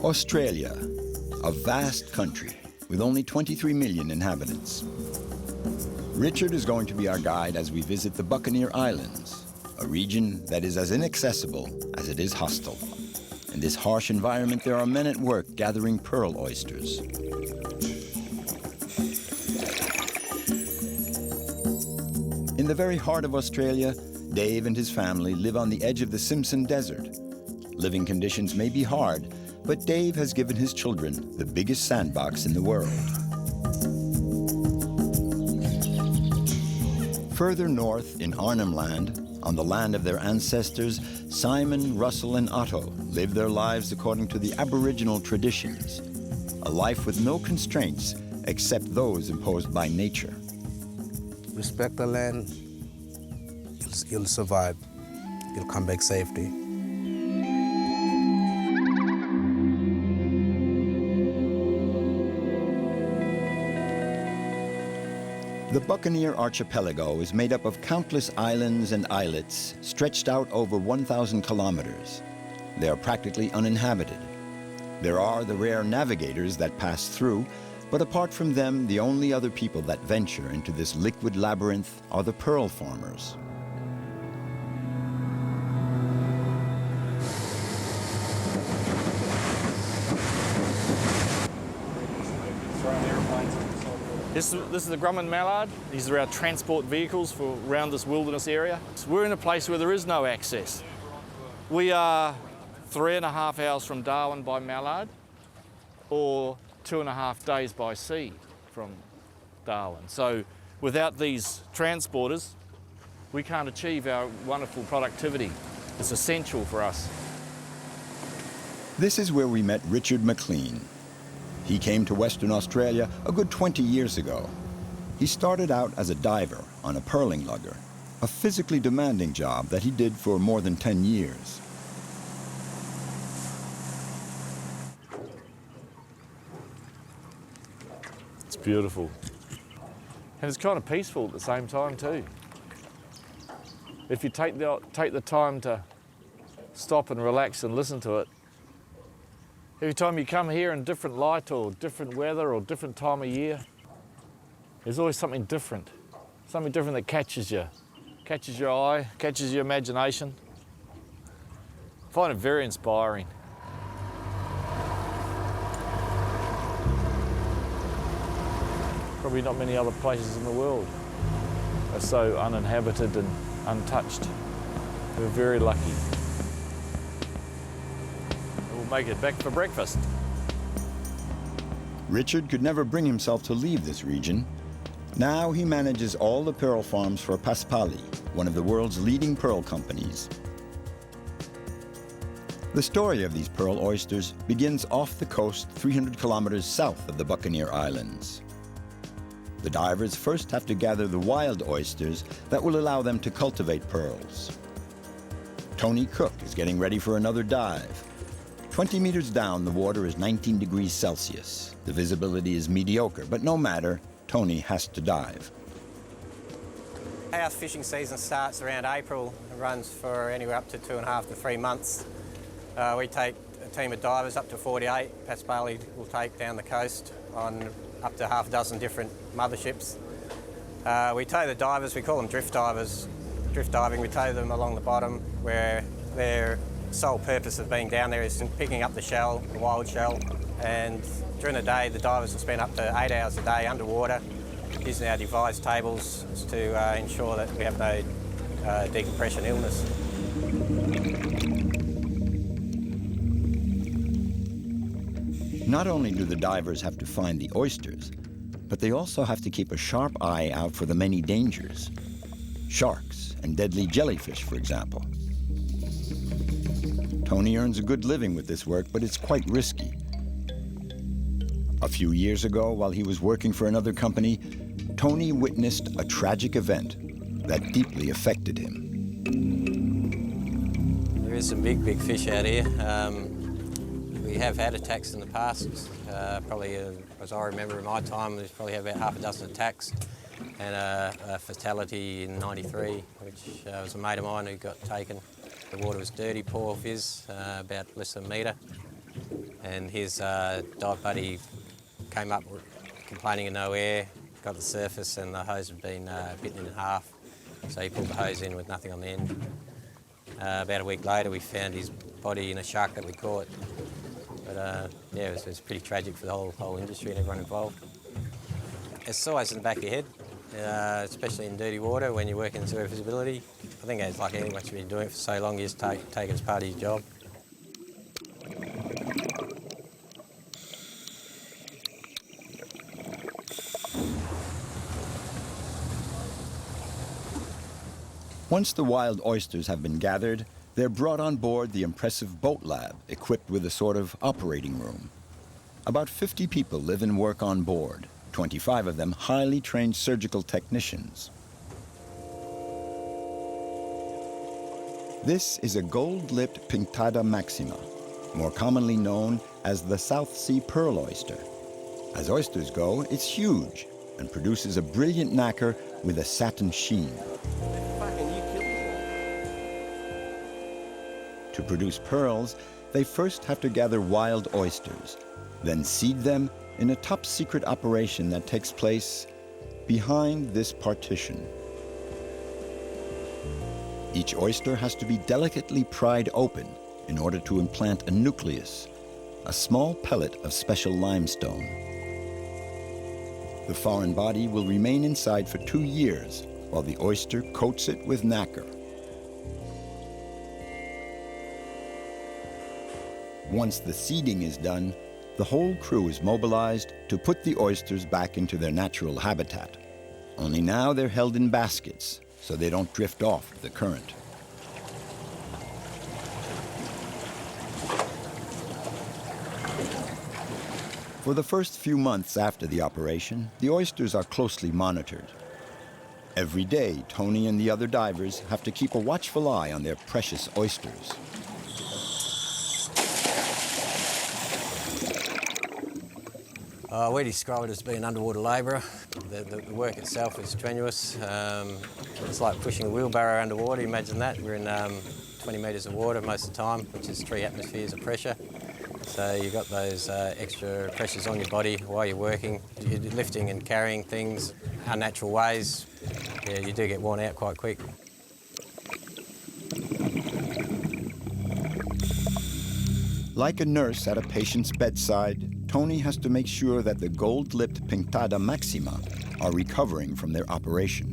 Australia, a vast country with only 23 million inhabitants. Richard is going to be our guide as we visit the Buccaneer Islands, a region that is as inaccessible as it is hostile. In this harsh environment, there are men at work gathering pearl oysters. In the very heart of Australia, Dave and his family live on the edge of the Simpson Desert. Living conditions may be hard, but Dave has given his children the biggest sandbox in the world. Further north in Arnhem Land, on the land of their ancestors, Simon, Russell, and Otto live their lives according to the Aboriginal traditions, a life with no constraints except those imposed by nature. Respect the land, you'll survive. You'll come back safely. The Buccaneer archipelago is made up of countless islands and islets stretched out over 1,000 kilometers. They are practically uninhabited. There are the rare navigators that pass through, but apart from them, the only other people that venture into this liquid labyrinth are the pearl farmers. This is the Grumman mallard. These are our transport vehicles for around this wilderness area. So we're in a place where there is no access. We are 3.5 hours from Darwin by mallard, or 2.5 days by sea from Darwin. So without these transporters, we can't achieve our wonderful productivity. It's essential for us. This is where we met Richard McLean. He came to Western Australia a good 20 years ago. He started out as a diver on a pearling lugger, a physically demanding job that he did for more than 10 years. It's beautiful. And it's kind of peaceful at the same time too. If you take the time to stop and relax and listen to it, every time you come here in different light or different weather or different time of year, there's always something different that catches your eye, catches your imagination. I find it very inspiring. Probably not many other places in the world are so uninhabited and untouched. We're very lucky. Make it back for breakfast. Richard could never bring himself to leave this region. Now he manages all the pearl farms for Paspali, one of the world's leading pearl companies. The story of these pearl oysters begins off the coast 300 kilometers south of the Buccaneer Islands. The divers first have to gather the wild oysters that will allow them to cultivate pearls. Tony Cook is getting ready for another dive. 20 meters down, the water is 19 degrees Celsius. The visibility is mediocre, but no matter, Tony has to dive. Our fishing season starts around April and runs for anywhere up to 2.5 to 3 months. We take a team of divers up to 48. Paspali will take down the coast on up to half a dozen different motherships. We tow the divers, we call them drift divers. Drift diving, we tow them along the bottom where they're sole purpose of being down there is picking up the shell, the wild shell, and during the day the divers will spend up to 8 hours a day underwater using our devised tables to ensure that we have no decompression illness. Not only do the divers have to find the oysters, but they also have to keep a sharp eye out for the many dangers. Sharks and deadly jellyfish, for example. Tony earns a good living with this work, but it's quite risky. A few years ago, while he was working for another company, Tony witnessed a tragic event that deeply affected him. There is some big fish out here. We have had attacks in the past. Probably, as I remember in my time, there's probably about half a dozen attacks and a fatality in '93, which was a mate of mine who got taken. The water was dirty, poor fizz, about less than a metre. and his dive buddy came up complaining of no air, got to the surface and the hose had been bitten in half. So he pulled the hose in with nothing on the end. About a week later we found his body in a shark that we caught. But yeah, it was pretty tragic for the whole industry and everyone involved. It's always in the back of your head, especially in dirty water when you're working zero visibility. I think it's like anything, once you've been doing it for so long, you just take it as part of your job. Once the wild oysters have been gathered, they're brought on board the impressive boat lab, equipped with a sort of operating room. About 50 people live and work on board, 25 of them highly trained surgical technicians. This is a gold-lipped Pinctada maxima, more commonly known as the South Sea pearl oyster. As oysters go, it's huge and produces a brilliant nacre with a satin sheen. To produce pearls, they first have to gather wild oysters, then seed them in a top-secret operation that takes place behind this partition. Each oyster has to be delicately pried open in order to implant a nucleus, a small pellet of special limestone. The foreign body will remain inside for 2 years while the oyster coats it with nacre. Once the seeding is done, the whole crew is mobilized to put the oysters back into their natural habitat. Only now they're held in baskets, so they don't drift off the current. For the first few months after the operation, the oysters are closely monitored. Every day, Tony and the other divers have to keep a watchful eye on their precious oysters. We describe it as being underwater labourer. The work itself is strenuous. It's like pushing a wheelbarrow underwater. Imagine that. We're in 20 metres of water most of the time, which is 3 atmospheres of pressure. So you've got those extra pressures on your body while you're working. You're lifting and carrying things unnatural ways. Yeah, you do get worn out quite quick. Like a nurse at a patient's bedside, Tony has to make sure that the gold-lipped Pinctada maxima are recovering from their operation.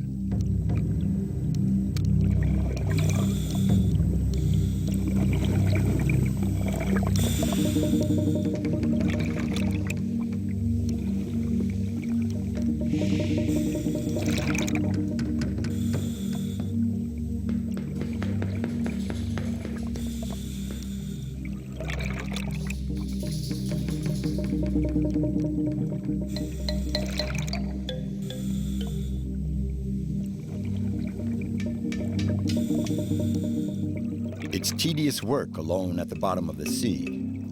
It's tedious work alone at the bottom of the sea,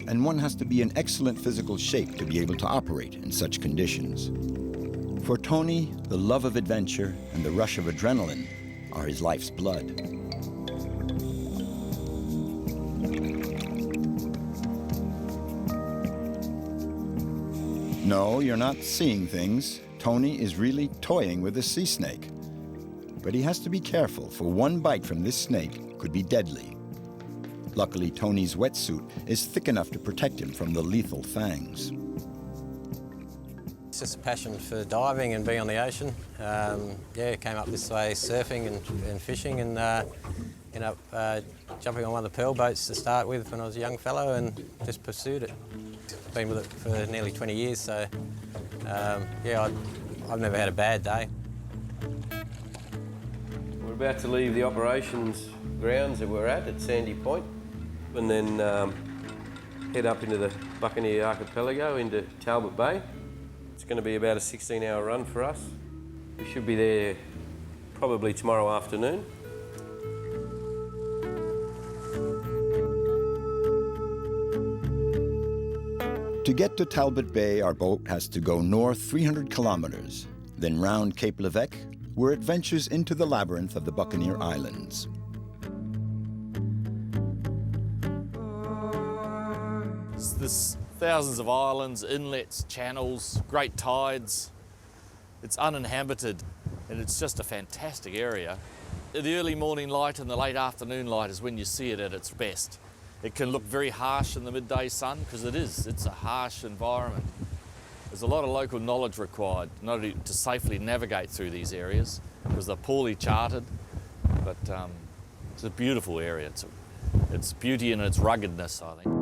and one has to be in excellent physical shape to be able to operate in such conditions. For Tony, the love of adventure and the rush of adrenaline are his life's blood. No, you're not seeing things. Tony is really toying with a sea snake. But he has to be careful, for one bite from this snake could be deadly. Luckily, Tony's wetsuit is thick enough to protect him from the lethal fangs. It's just a passion for diving and being on the ocean. Yeah, came up this way surfing and fishing, and ended up jumping on one of the pearl boats to start with when I was a young fellow, and just pursued it. Been with it for nearly 20 years, so yeah, I've never had a bad day. We're about to leave the operations grounds that we're at Sandy Point, and then head up into the Buccaneer archipelago into Talbot Bay. It's going to be about a 16-hour run for us. We should be there probably tomorrow afternoon. To get to Talbot Bay, our boat has to go north 300 kilometers, then round Cape Levesque, where it ventures into the labyrinth of the Buccaneer Islands. This Thousands of islands, inlets, channels, great tides. It's uninhabited and it's just a fantastic area. The early morning light and the late afternoon light is when you see it at its best. It can look very harsh in the midday sun because it's a harsh environment. There's a lot of local knowledge required not only to safely navigate through these areas because they're poorly charted, but it's a beautiful area. It's beauty in its ruggedness, I think.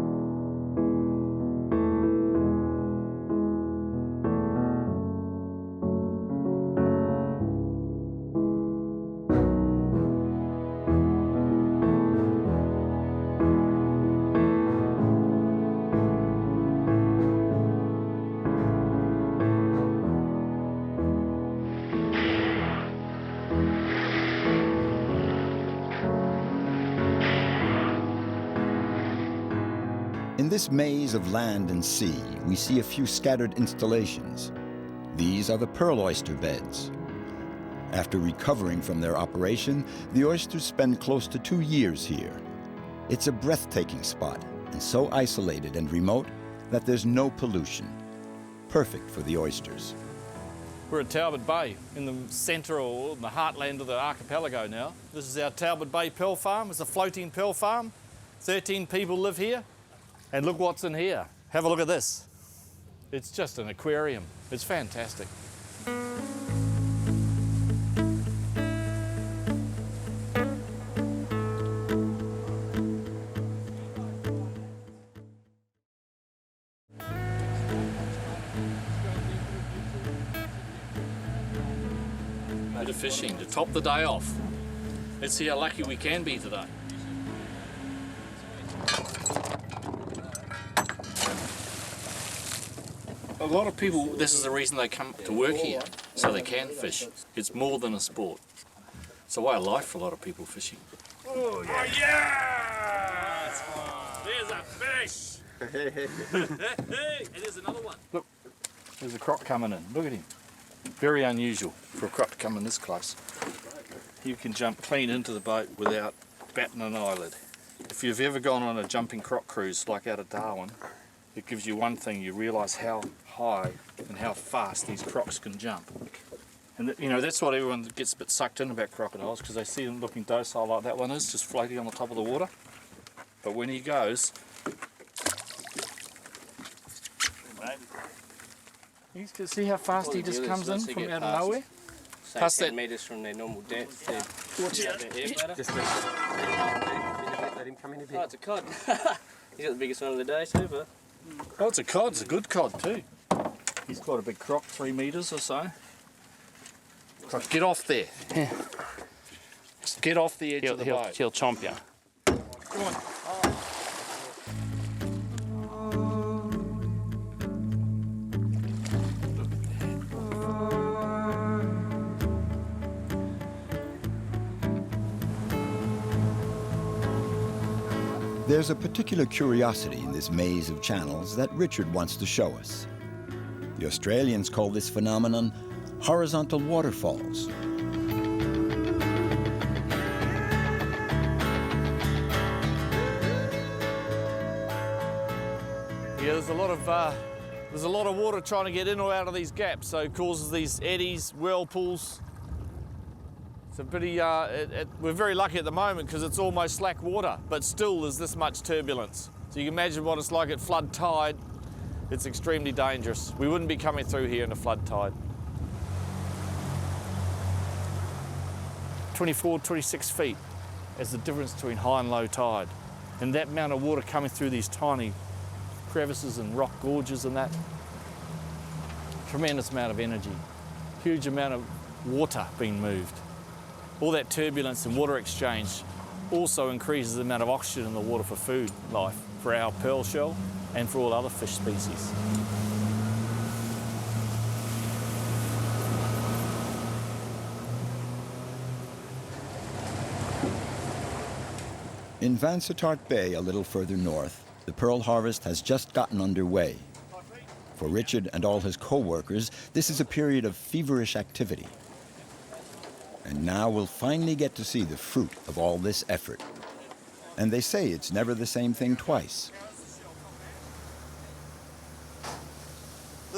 In this maze of land and sea, we see a few scattered installations. These are the pearl oyster beds. After recovering from their operation, the oysters spend close to 2 years here. It's a breathtaking spot, and so isolated and remote that there's no pollution. Perfect for the oysters. We're at Talbot Bay, in the centre or in the heartland of the archipelago now. This is our Talbot Bay pearl farm. It's a floating pearl farm. 13 people live here. And look what's in here. Have a look at this. It's just an aquarium. It's fantastic. Bit of fishing to top the day off. Let's see how lucky we can be today. A lot of people, this is the reason they come to work here, so they can fish. It's more than a sport. It's a way of life for a lot of people fishing. Oh, yeah! Oh, yeah! There's a fish! And there's another one. Look, there's a croc coming in. Look at him. Very unusual for a croc to come in this close. You can jump clean into the boat without batting an eyelid. If you've ever gone on a jumping croc cruise like out of Darwin, it gives you one thing, you realise how high and how fast these crocs can jump. And you know, that's what everyone gets a bit sucked in about crocodiles, because they see them looking docile like that one is, just floating on the top of the water. But when he goes, you can see how fast he just comes in from out of nowhere. Past 10 metres from their normal depth. Watch out. Just let him come in a bit. Oh, it's a cod. He's got the biggest one of the day too, but... Oh, it's a cod. It's a good cod too. He's quite a big croc, 3 metres or so. Get off there. Yeah. Just get off the edge of the boat. He'll chomp you. Come on. There's a particular curiosity in this maze of channels that Richard wants to show us. The Australians call this phenomenon horizontal waterfalls. Yeah, there's a lot of water trying to get in or out of these gaps, so it causes these eddies, whirlpools. It's a pretty, we're very lucky at the moment because it's almost slack water, but still there's this much turbulence. So you can imagine what it's like at flood tide. It's extremely dangerous. We wouldn't be coming through here in a flood tide. 24, 26 feet is the difference between high and low tide. And that amount of water coming through these tiny crevices and rock gorges and that, tremendous amount of energy, huge amount of water being moved. All that turbulence and water exchange also increases the amount of oxygen in the water for food life, for our pearl shell and for all other fish species. In Vansittart Bay, a little further north, the pearl harvest has just gotten underway. For Richard and all his co-workers, this is a period of feverish activity. And now we'll finally get to see the fruit of all this effort. And they say it's never the same thing twice.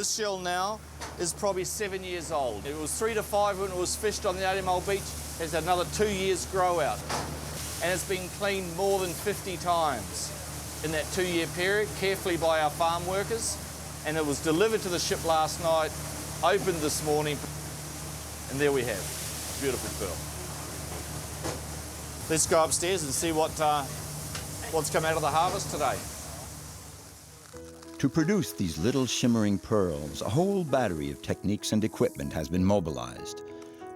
This shell now is probably 7 years old. It was 3 to 5 when it was fished on the Arnhem Land beach. It's had another 2 years grow out. And it's been cleaned more than 50 times in that 2-year period, carefully by our farm workers. And it was delivered to the ship last night, opened this morning, and there we have beautiful pearl. Let's go upstairs and see what's come out of the harvest today. To produce these little shimmering pearls, a whole battery of techniques and equipment has been mobilized.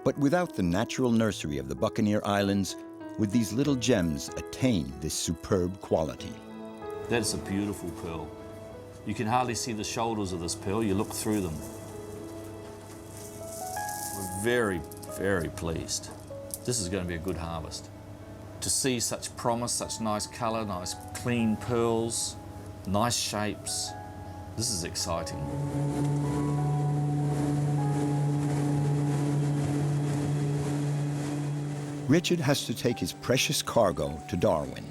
But without the natural nursery of the Buccaneer Islands, would these little gems attain this superb quality? That's a beautiful pearl. You can hardly see the shoulders of this pearl. You look through them. We're very, very pleased. This is going to be a good harvest. To see such promise, such nice colour, nice clean pearls, nice shapes, this is exciting. Richard has to take his precious cargo to Darwin.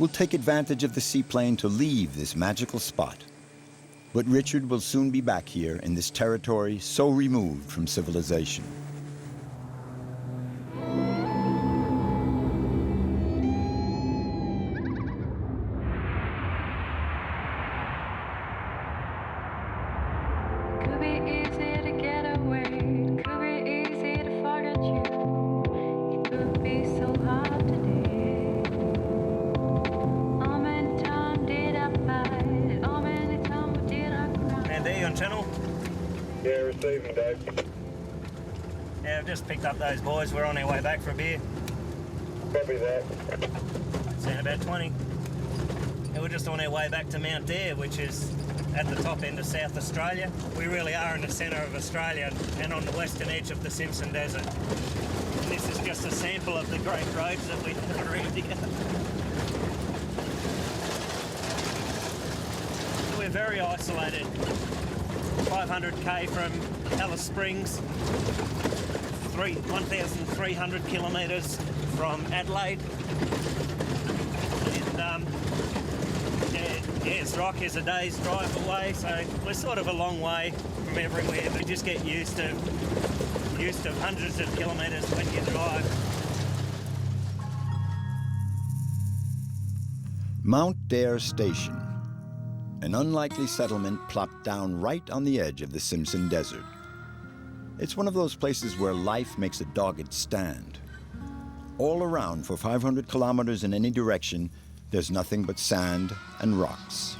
We'll take advantage of the seaplane to leave this magical spot. But Richard will soon be back here in this territory so removed from civilization. Could be easy to get away, could be easy to forget you. It could be so hard today. How many times did I fight? How many times did I cry? And there you on channel? Yeah, receiving, Dave. Yeah, I've just picked up those boys. We're on our way back for a beer. Copy that. Seen about 20. And we're just on our way back to Mount Dare, which is at the top end of South Australia. We really are in the centre of Australia and on the western edge of the Simpson Desert. And this is just a sample of the great roads that we have around here. So we're very isolated. 500k from Alice Springs, 1,300 kilometres from Adelaide. And Ayers Rock is a day's drive away, so we're sort of a long way from everywhere, but you just get used to hundreds of kilometres when you drive. Mount Dare Station, an unlikely settlement plopped down right on the edge of the Simpson Desert. It's one of those places where life makes a dogged stand. All around for 500 kilometers in any direction, there's nothing but sand and rocks.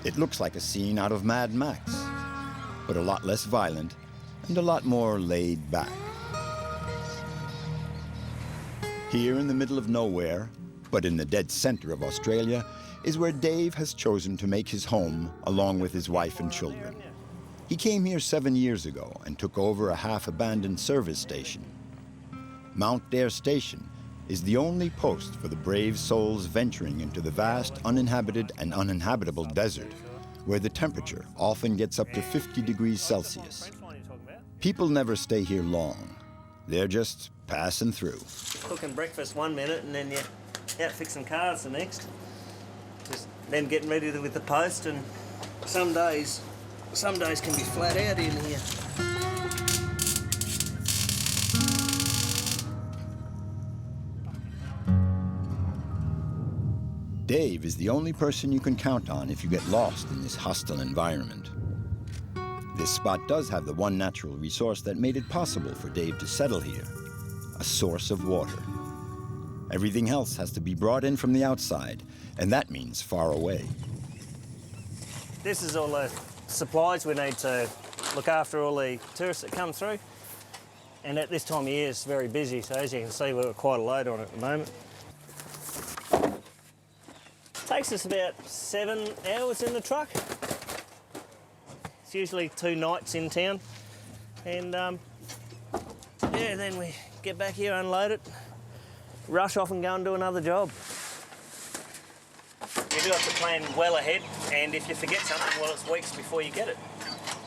It looks like a scene out of Mad Max, but a lot less violent and a lot more laid back. Here in the middle of nowhere, but in the dead center of Australia, is where Dave has chosen to make his home along with his wife and children. He came here 7 years ago and took over a half-abandoned service station. Mount Dare Station is the only post for the brave souls venturing into the vast uninhabited and uninhabitable desert, where the temperature often gets up to 50 degrees Celsius. People never stay here long. They're just passing through. Cooking breakfast 1 minute and then you're out fixing cars the next. Just then getting ready with the post, and some days can be flat out in here. Dave is the only person you can count on if you get lost in this hostile environment. This spot does have the one natural resource that made it possible for Dave to settle here, a source of water. Everything else has to be brought in from the outside, and that means far away. This is all the supplies we need to look after all the tourists that come through. And at this time of year, it's very busy, so as you can see, we're quite a load on at the moment. Takes us about 7 hours in the truck. It's usually 2 nights in town. And yeah, then we get back here, unload it, rush off and go and do another job. You do have to plan well ahead, and if you forget something, well, it's weeks before you get it.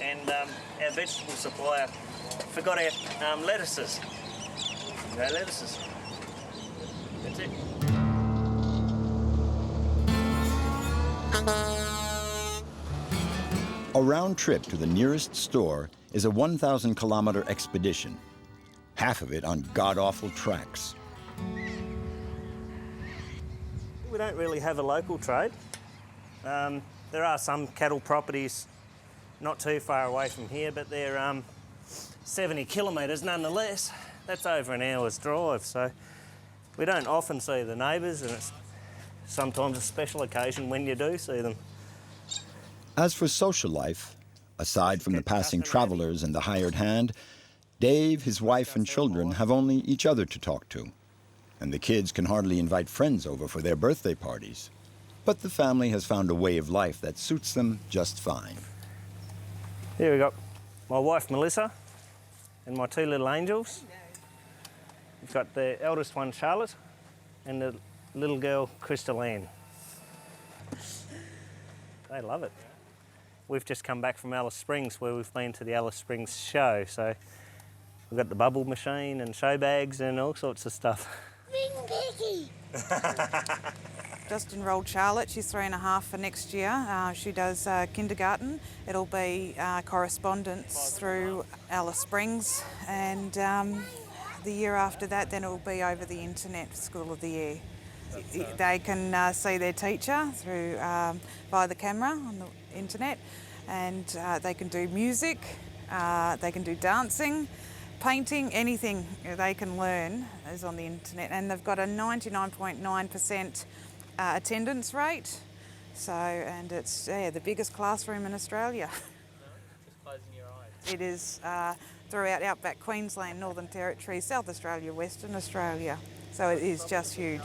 And our vegetable supplier forgot our lettuces. No lettuces. That's it. A round trip to the nearest store is a 1,000-kilometer expedition, half of it on god-awful tracks. We don't really have a local trade. There are some cattle properties not too far away from here, but they're 70 kilometres nonetheless. That's over an hour's drive, so we don't often see the neighbours, and it's sometimes a special occasion when you do see them. As for social life, aside from the passing travellers and the hired hand, Dave, his wife and children have only each other to talk to. And the kids can hardly invite friends over for their birthday parties. But the family has found a way of life that suits them just fine. Here we got my wife Melissa and my two little angels. We've got the eldest one Charlotte and the little girl Crystal Ann. They love it. We've just come back from Alice Springs, where we've been to the Alice Springs show, so we've got the bubble machine and show bags and all sorts of stuff. Ring Becky! Just enrolled Charlotte. She's 3.5 for next year. She does kindergarten. It'll be correspondence through Alice Springs, and the year after that, then it'll be over the internet, School of the Year. They can see their teacher through via the camera on the internet, and they can do music, they can do dancing, painting, anything they can learn is on the internet, and they've got a 99.9% attendance rate. So, and it's the biggest classroom in Australia. Just closing your eyes. It is throughout outback Queensland, Northern Territory, South Australia, Western Australia. So it is just huge.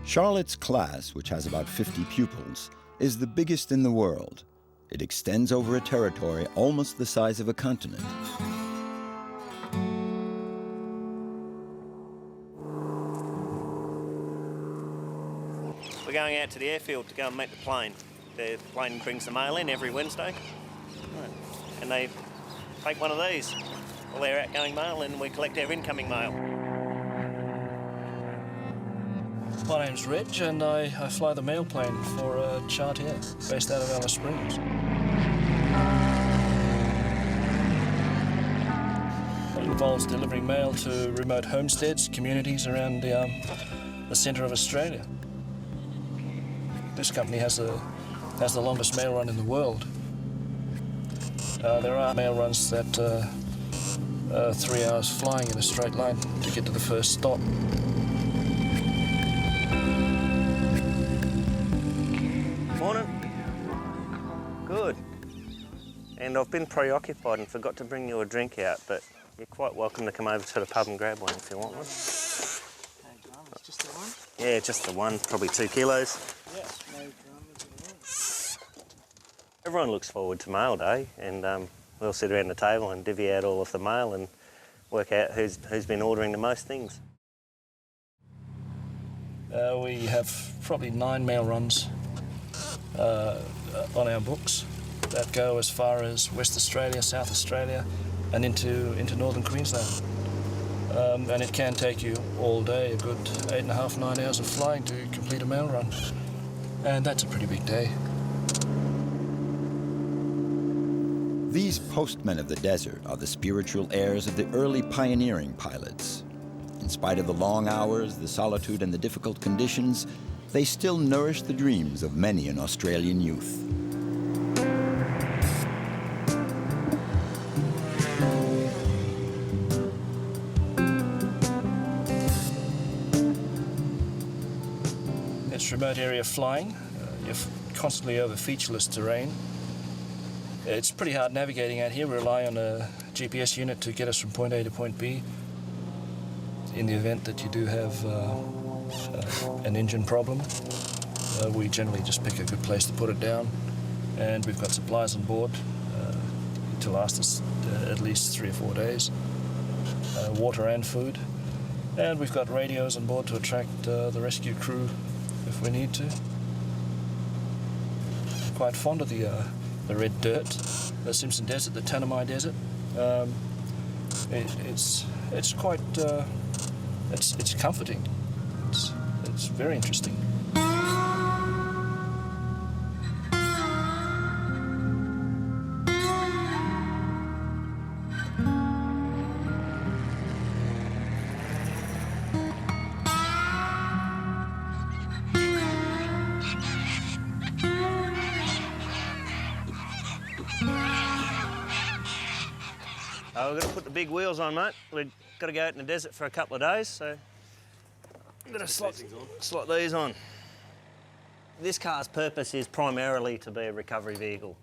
Charlotte's class, which has about 50 pupils, is the biggest in the world. It extends over a territory almost the size of a continent. We're going out to the airfield to go and meet the plane. The plane brings the mail in every Wednesday, and they take one of these, all their outgoing mail, and we collect our incoming mail. My name's Reg, and I fly the mail plane for Chartier, based out of Alice Springs. It involves delivering mail to remote homesteads, communities around the centre of Australia. This company has the longest mail run in the world. There are mail runs that 3 hours flying in a straight line to get to the first stop. Morning. Good. And I've been preoccupied and forgot to bring you a drink out, but you're quite welcome to come over to the pub and grab one if you want one. No dramas, just the one? Yeah, just the one, probably 2 kilos. Yes, no dramas at all. Everyone looks forward to mail day, and we'll sit around the table and divvy out all of the mail and work out who's been ordering the most things. We have probably 9 mail runs on our books that go as far as West Australia, South Australia, and into northern Queensland. And it can take you all day, a good 8.5, 9 hours of flying to complete a mail run. And that's a pretty big day. These postmen of the desert are the spiritual heirs of the early pioneering pilots. In spite of the long hours, the solitude, and the difficult conditions, they still nourish the dreams of many an Australian youth. It's remote area flying. You're constantly over featureless terrain. It's pretty hard navigating out here. We rely on a GPS unit to get us from point A to point B. In the event that you do have an engine problem, we generally just pick a good place to put it down, and we've got supplies on board to last us at least 3 or 4 days, water and food, and we've got radios on board to attract the rescue crew if we need to. I'm quite fond of the red dirt, the Simpson Desert, the Tanami Desert. It's quite it's comforting. It's very interesting. We've got to put the big wheels on, mate. We've got to go out in the desert for a couple of days, so we've got to slot these on. This car's purpose is primarily to be a recovery vehicle.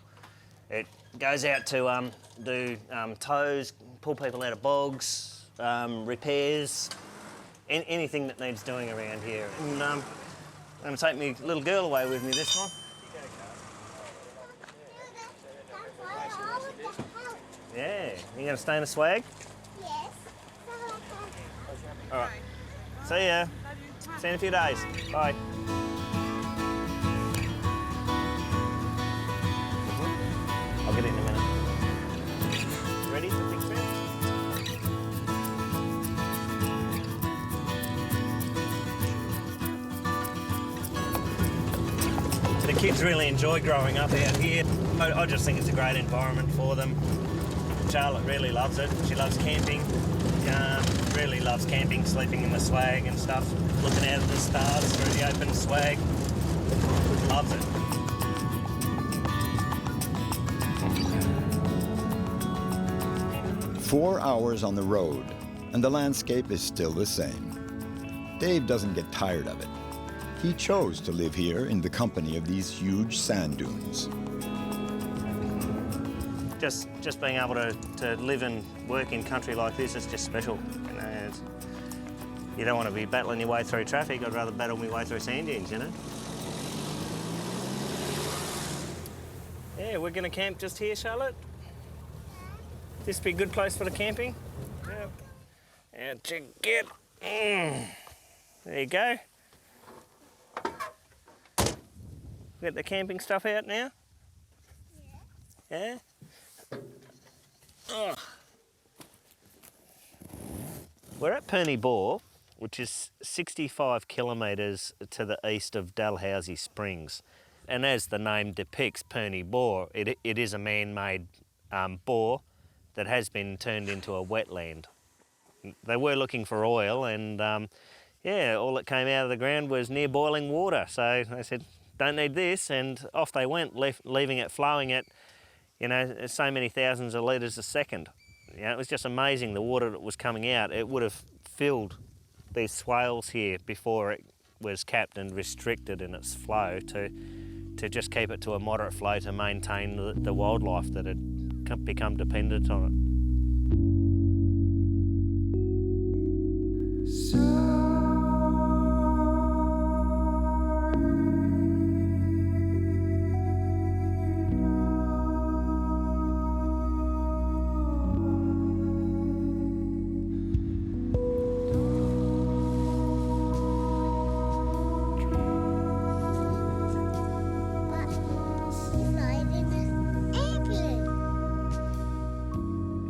It goes out to do tows, pull people out of bogs, repairs, anything that needs doing around here. And I'm going to take my little girl away with me this time. Yeah, you gonna stay in the swag? Yes. All right. See ya. See you in a few days. Bye. I'll get it in a minute. Ready for big trip? The kids really enjoy growing up out here. I just think it's a great environment for them. Charlotte really loves it. She loves camping. Really loves camping, sleeping in the swag and stuff, looking out at the stars through the open swag. Loves it. "4 hours on the road, and the landscape is still the same. Dave doesn't get tired of it. He chose to live here in the company of these huge sand dunes. Just being able to live and work in country like this is just special. You know, you don't want to be battling your way through traffic. I'd rather battle my way through sand dunes, you know. Yeah, we're going to camp just here, Charlotte. This be a good place for the camping. Yep. And to get. There you go. Get the camping stuff out now. Yeah. Oh. We're at Perney Bore, which is 65 kilometres to the east of Dalhousie Springs. And as the name depicts, Perney Bore, it is a man-made bore that has been turned into a wetland. They were looking for oil and yeah, all that came out of the ground was near boiling water. So they said, don't need this, and off they went, leaving it flowing at, you know, so many thousands of litres a second. You know, it was just amazing, the water that was coming out. It would have filled these swales here before it was capped and restricted in its flow to just keep it to a moderate flow to maintain the wildlife that had become dependent on it.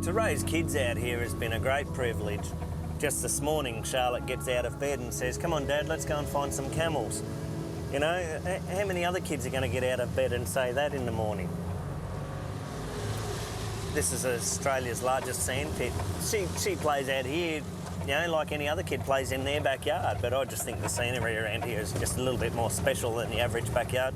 To raise kids out here has been a great privilege. Just this morning, Charlotte gets out of bed and says, come on, Dad, let's go and find some camels. You know, how many other kids are going to get out of bed and say that in the morning? This is Australia's largest sand pit. She plays out here, you know, like any other kid plays in their backyard, but I just think the scenery around here is just a little bit more special than the average backyard.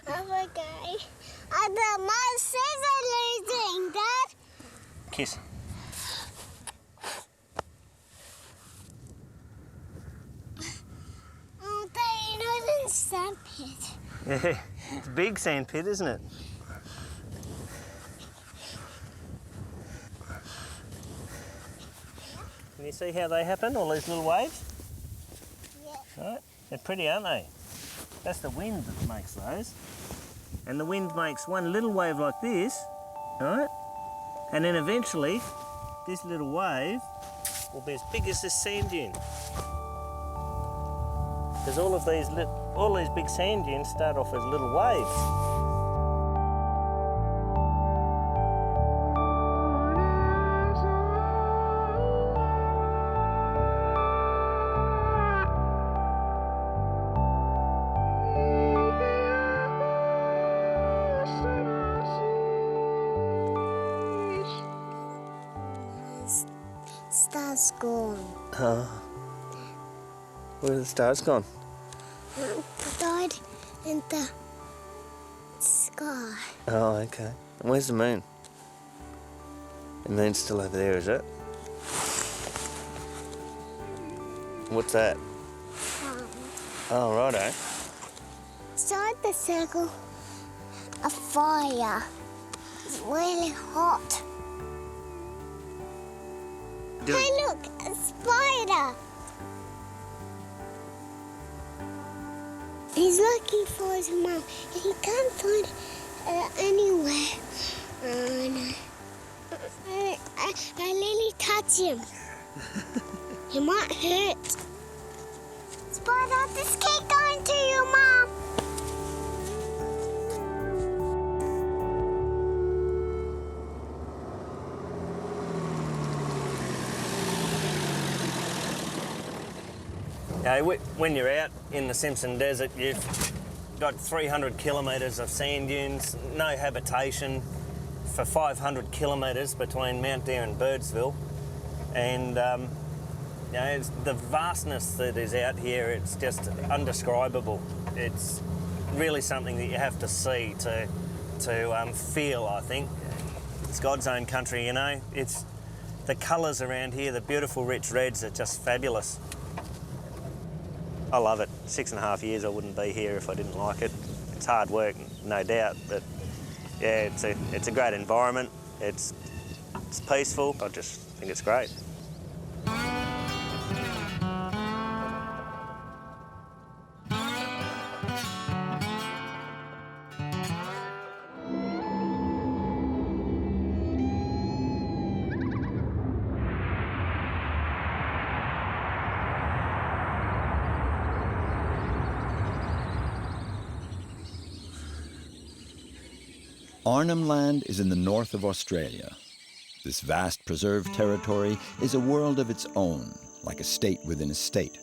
Oh, okay. My scissors are losing, Dad. Kiss. Oh, Dad, you know it's a sand pit. Yeah, it's a big sand pit, isn't it? Can you see how they happen, all these little waves? Yeah. Right? They're pretty, aren't they? That's the wind that makes those. And the wind makes one little wave like this, right? And then eventually, this little wave will be as big as this sand dune. Because all these big sand dunes start off as little waves. stars gone. Where are the stars gone? Died in the sky. Oh, okay. And where's the moon? The moon's still over there, is it? What's that? Oh, righto. Inside the circle, a fire. It's really hot. Hey, look, a spider. He's looking for his mum. He can't find her anywhere. Oh, no. I nearly touch him. He might hurt. Spider, just keep going to your mum. When you're out in the Simpson Desert, you've got 300 kilometres of sand dunes, no habitation for 500 kilometres between Mount Deer and Birdsville. And it's the vastness that is out here, it's just undescribable. It's really something that you have to see to feel, I think. It's God's own country, you know. It's the colours around here, the beautiful rich reds are just fabulous. I love it. 6.5 years I wouldn't be here if I didn't like it. It's hard work, no doubt, but yeah, it's a great environment. It's peaceful. I just think it's great. Arnhem Land is in the north of Australia. This vast preserved territory is a world of its own, like a state within a state.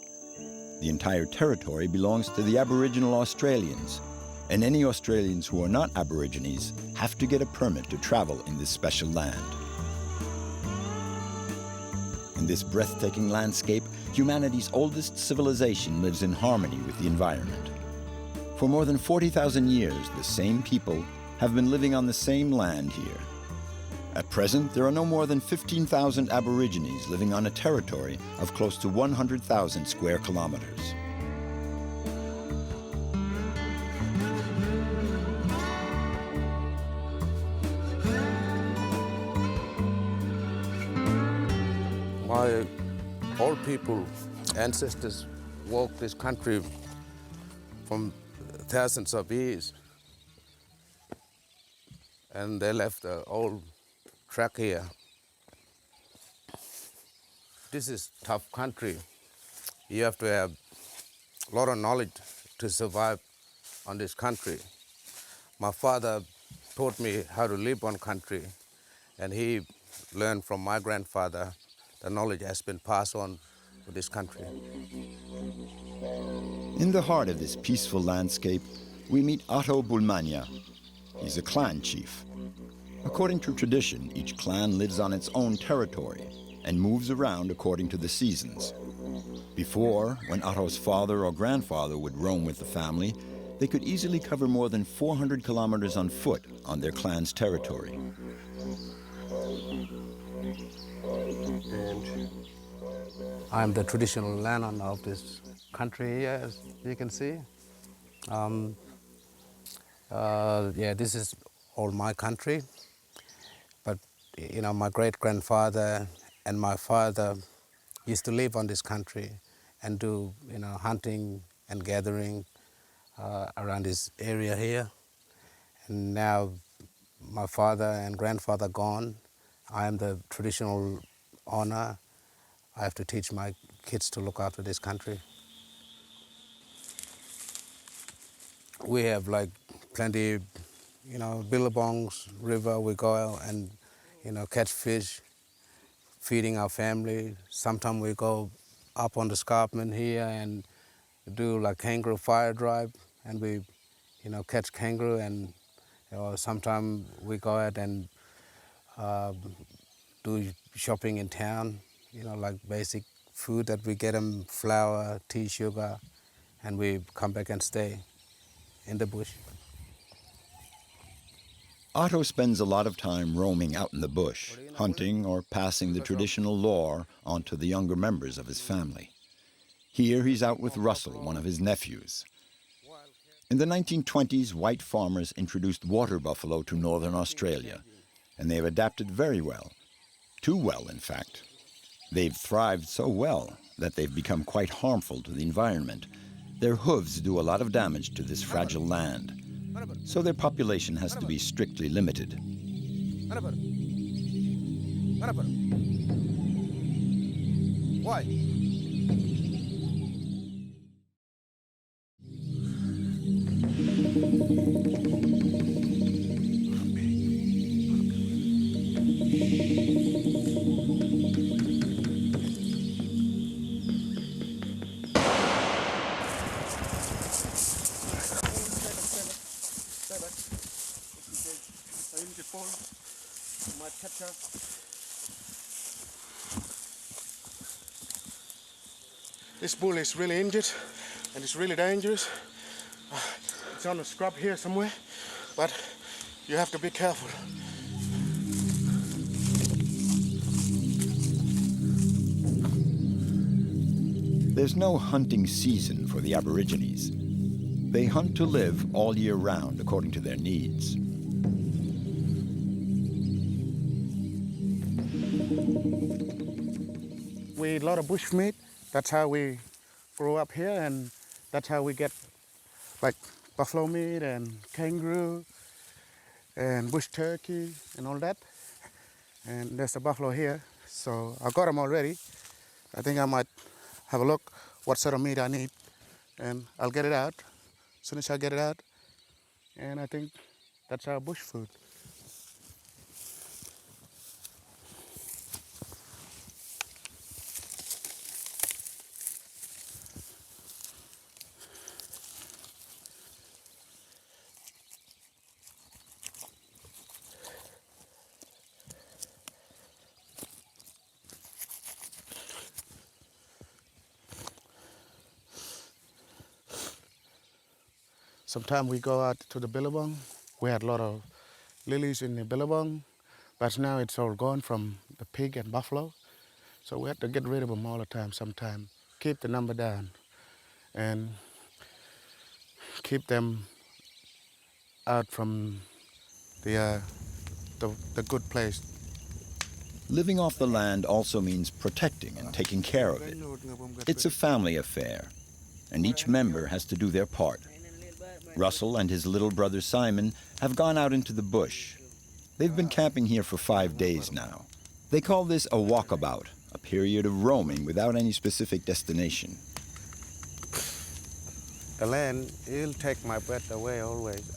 The entire territory belongs to the Aboriginal Australians, and any Australians who are not Aborigines have to get a permit to travel in this special land. In this breathtaking landscape, humanity's oldest civilization lives in harmony with the environment. For more than 40,000 years, the same people have been living on the same land here. At present, there are no more than 15,000 Aborigines living on a territory of close to 100,000 square kilometers. My old people, ancestors walked this country from thousands of years. And they left the old track here. This is tough country. You have to have a lot of knowledge to survive on this country. My father taught me how to live on country, and he learned from my grandfather. The knowledge has been passed on to this country. In the heart of this peaceful landscape, we meet Otto Bulmania. He's a clan chief. According to tradition, each clan lives on its own territory and moves around according to the seasons. Before, when Otto's father or grandfather would roam with the family, they could easily cover more than 400 kilometers on foot on their clan's territory. I'm the traditional landowner of this country here, as you can see. This is all my country, but you know, my great-grandfather and my father used to live on this country and do, you know, hunting and gathering around this area here. And now my father and grandfather gone. I am the traditional owner. I have to teach my kids to look after this country. We have like plenty, you know, billabongs, river, we go out and, you know, catch fish, feeding our family. Sometimes we go up on the escarpment here and do like kangaroo fire drive, and we, you know, catch kangaroo, and sometimes we go out and do shopping in town like basic food that we get them, flour, tea, sugar, and we come back and stay in the bush. Otto spends a lot of time roaming out in the bush, hunting or passing the traditional lore on to the younger members of his family. Here he's out with Russell, one of his nephews. In the 1920s, white farmers introduced water buffalo to northern Australia, and they've adapted very well. Too well, in fact. They've thrived so well that they've become quite harmful to the environment. Their hooves do a lot of damage to this fragile land, so their population has to be strictly limited. Why? This bull is really injured and it's really dangerous. It's on a scrub here somewhere, but you have to be careful. There's no hunting season for the Aborigines. They hunt to live all year round according to their needs. We eat a lot of bush meat. That's how we grow up here, and that's how we get like buffalo meat and kangaroo and bush turkey and all that. And there's a buffalo here, so I got them already. I think I might have a look what sort of meat I need, and I'll get it out as soon as I get it out. And I think that's our bush food. Sometimes we go out to the billabong. We had a lot of lilies in the billabong, but now it's all gone from the pig and buffalo. So we have to get rid of them all the time sometime. Keep the number down and keep them out from the good place. Living off the land also means protecting and taking care of it. It's a family affair, and each member has to do their part. Russell and his little brother Simon have gone out into the bush. They've been camping here for 5 days now. They call this a walkabout, a period of roaming without any specific destination. The land, it'll take my breath away always.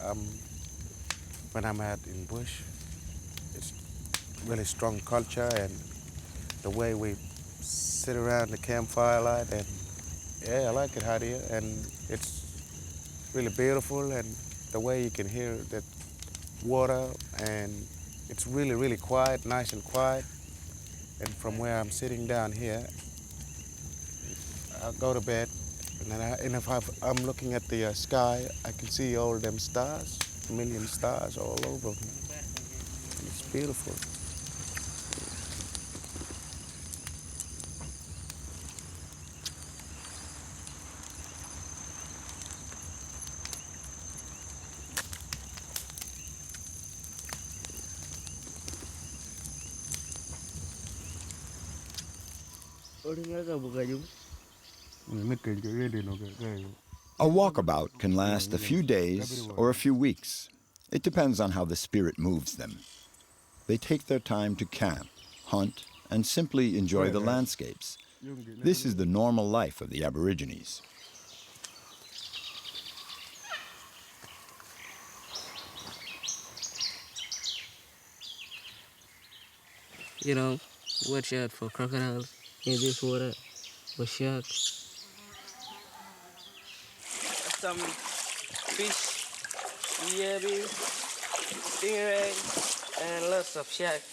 When I'm out in bush, it's really strong culture, and the way we sit around the campfire light, and yeah, I like it out here, and it's really beautiful, and the way you can hear the water, and it's really, really quiet, nice and quiet. And from where I'm sitting down here, I'll go to bed, and if I'm looking at the sky, I can see all them stars, a million stars all over me. And it's beautiful. A walkabout can last a few days or a few weeks. It depends on how the spirit moves them. They take their time to camp, hunt, and simply enjoy the landscapes. This is the normal life of the Aborigines. You know, watch out for crocodiles in this water, for sharks. Some fish, yabbies, stingray, and lots of sharks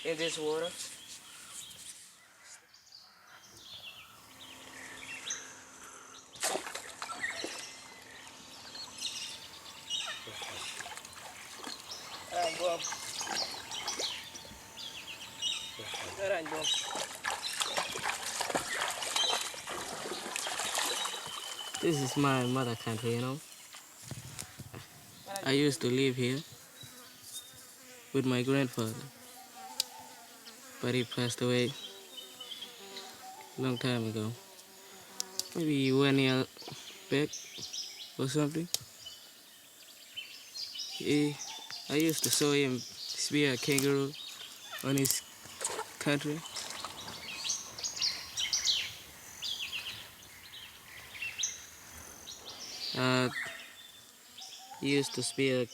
in this water. This is my mother country, you know. I used to live here with my grandfather, but he passed away a long time ago. Maybe 1 year back or something. I used to saw him spear a kangaroo on his country. He used to spear a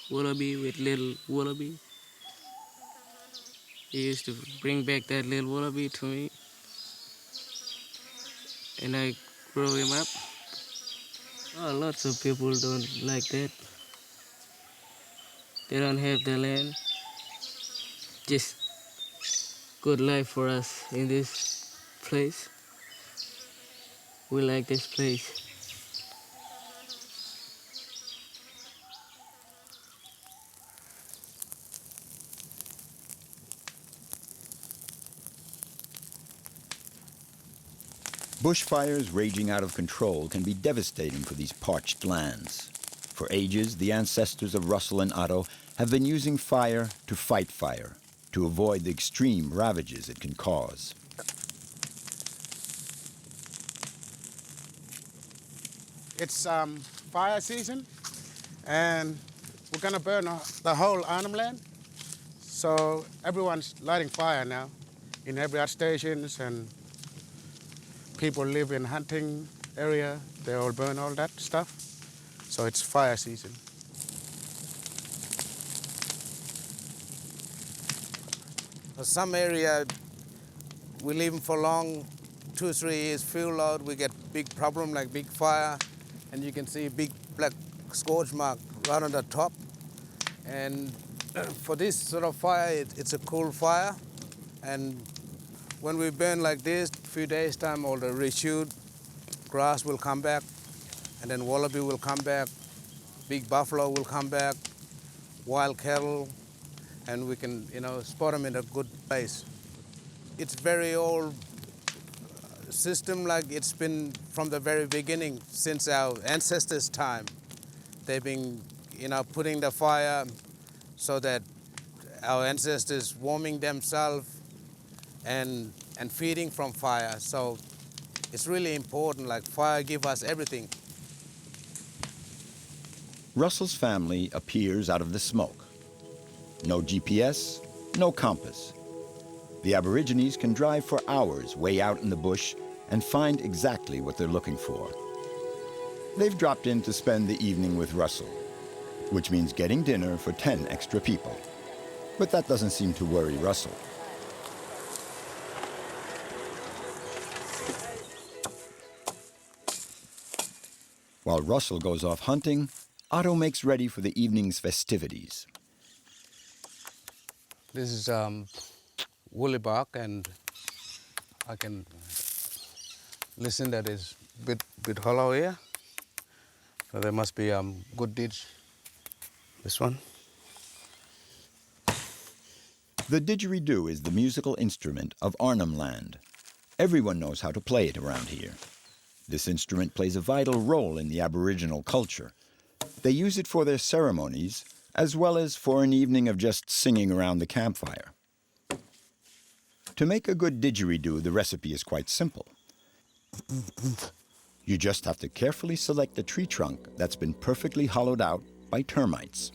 wallaby with little wallaby. He used to bring back that little wallaby to me, and I grow him up. Oh, lots of people don't like that. They don't have the land. Just good life for us in this place. We like this place. Bushfires raging out of control can be devastating for these parched lands. For ages, the ancestors of Russell and Otto have been using fire to fight fire, to avoid the extreme ravages it can cause. It's fire season, and we're gonna burn the whole Arnhem Land. So everyone's lighting fire now in every art stations, and people live in hunting area. They all burn all that stuff. So it's fire season. Some area we live for long, 2 or 3 years, fuel load, we get big problem like big fire, and you can see big black scorch mark right on the top. And for this sort of fire, it's a cool fire. And when we burn like this, a few days time, all the reshoot grass will come back, and then wallaby will come back, big buffalo will come back, wild cattle, and we can, spot them in a good place. It's very old system, like it's been from the very beginning, since our ancestors' time. They've been, putting the fire so that our ancestors warming themselves and feeding from fire. So it's really important, like fire gives us everything. Russell's family appears out of the smoke. No GPS, no compass. The Aborigines can drive for hours way out in the bush and find exactly what they're looking for. They've dropped in to spend the evening with Russell, which means getting dinner for 10 extra people. But that doesn't seem to worry Russell. While Russell goes off hunting, Otto makes ready for the evening's festivities. This is woolly bark, and I can listen that is bit hollow here. So there must be good ditch. This one. The didgeridoo is the musical instrument of Arnhem Land. Everyone knows how to play it around here. This instrument plays a vital role in the Aboriginal culture. They use it for their ceremonies, as well as for an evening of just singing around the campfire. To make a good didgeridoo, the recipe is quite simple. You just have to carefully select a tree trunk that's been perfectly hollowed out by termites.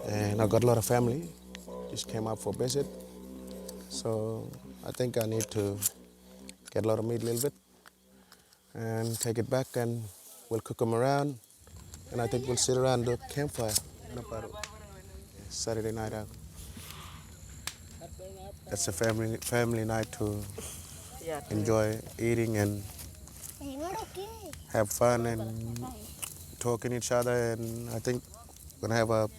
And I got a lot of family, just came up for visit. So I think I need to get a lot of meat a little bit and take it back, and we'll cook them around. And I think we'll sit around the campfire Saturday night out. That's a family night to enjoy eating and have fun and talking each other. And I think we're gonna have a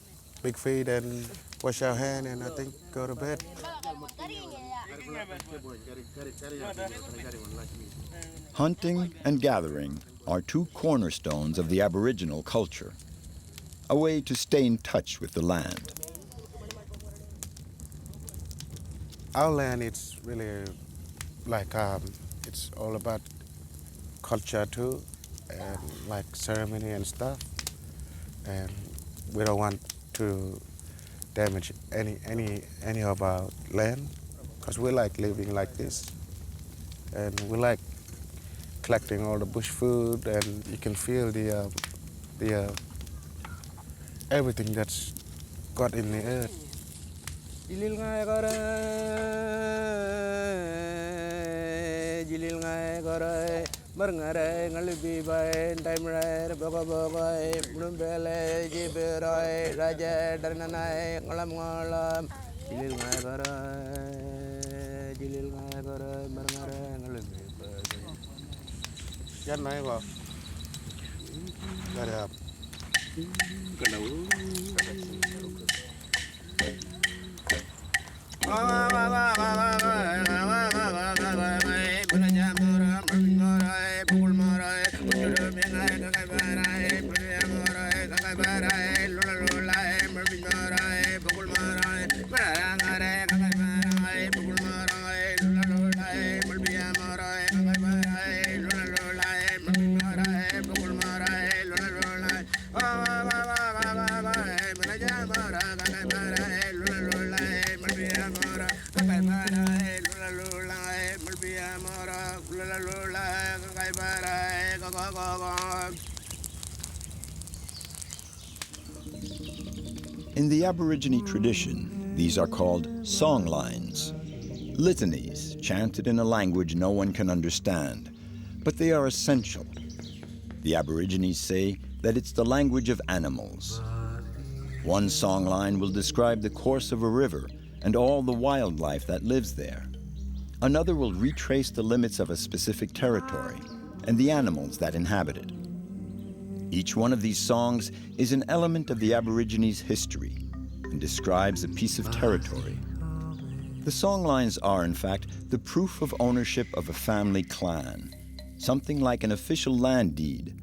big feed and wash our hands, and I think go to bed. Hunting and gathering are two cornerstones of the Aboriginal culture, a way to stay in touch with the land. Our land, it's really like, it's all about culture too, and like ceremony and stuff. And we don't want to damage any of our land, because we like living like this. And we like collecting all the bush food, and you can feel the everything that's got in the earth. In the Aborigine tradition, these are called song lines, litanies chanted in a language no one can understand, but they are essential. The Aborigines say that it's the language of animals. One song line will describe the course of a river and all the wildlife that lives there. Another will retrace the limits of a specific territory and the animals that inhabit it. Each one of these songs is an element of the Aborigines' history and describes a piece of territory. The song lines are, in fact, the proof of ownership of a family clan, something like an official land deed,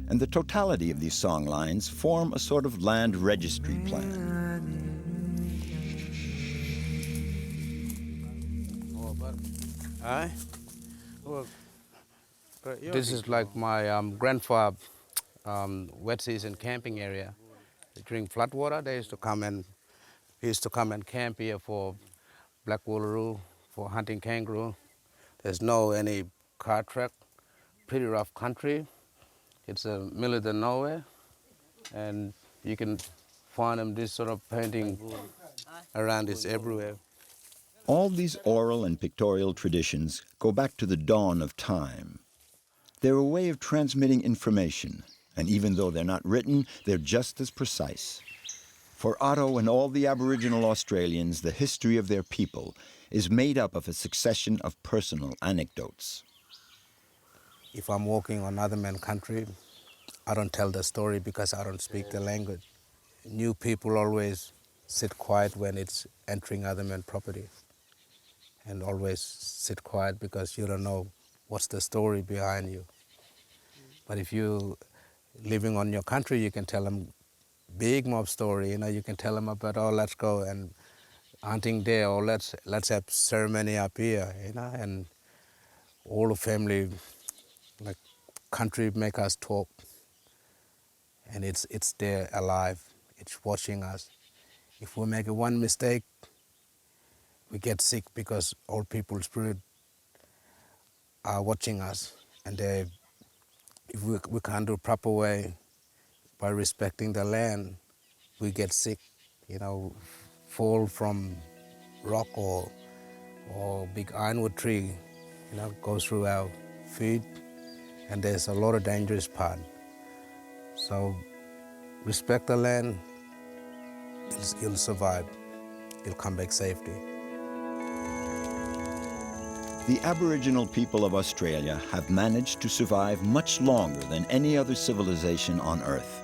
and the totality of these song lines form a sort of land registry plan. This is like my grandfather's wet season camping area. During floodwater, he used to come and camp here for black wallaroo, for hunting kangaroo. There's no any car track, pretty rough country. It's a middle of the nowhere, and you can find them this sort of painting around this everywhere. All these oral and pictorial traditions go back to the dawn of time. They're a way of transmitting information, and even though they're not written, they're just as precise. For Otto and all the Aboriginal Australians, the history of their people is made up of a succession of personal anecdotes. If I'm walking on other man's country, I don't tell the story because I don't speak the language. New people always sit quiet when it's entering other man's property, and always sit quiet because you don't know what's the story behind you. But if you living on your country, you can tell them big mob story. You can tell them about, oh, let's go and hunting there, or let's have ceremony up here, and all the family, like country, make us talk, and it's there alive. It's watching us. If we make one mistake, we get sick because old people's spirit are watching us, and if we can't do it proper way by respecting the land, we get sick, fall from rock or big ironwood tree, goes through our feet, and there's a lot of dangerous part. So respect the land, you'll survive, you'll come back safely. The Aboriginal people of Australia have managed to survive much longer than any other civilization on Earth.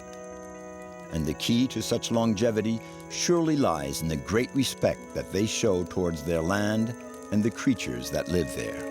And the key to such longevity surely lies in the great respect that they show towards their land and the creatures that live there.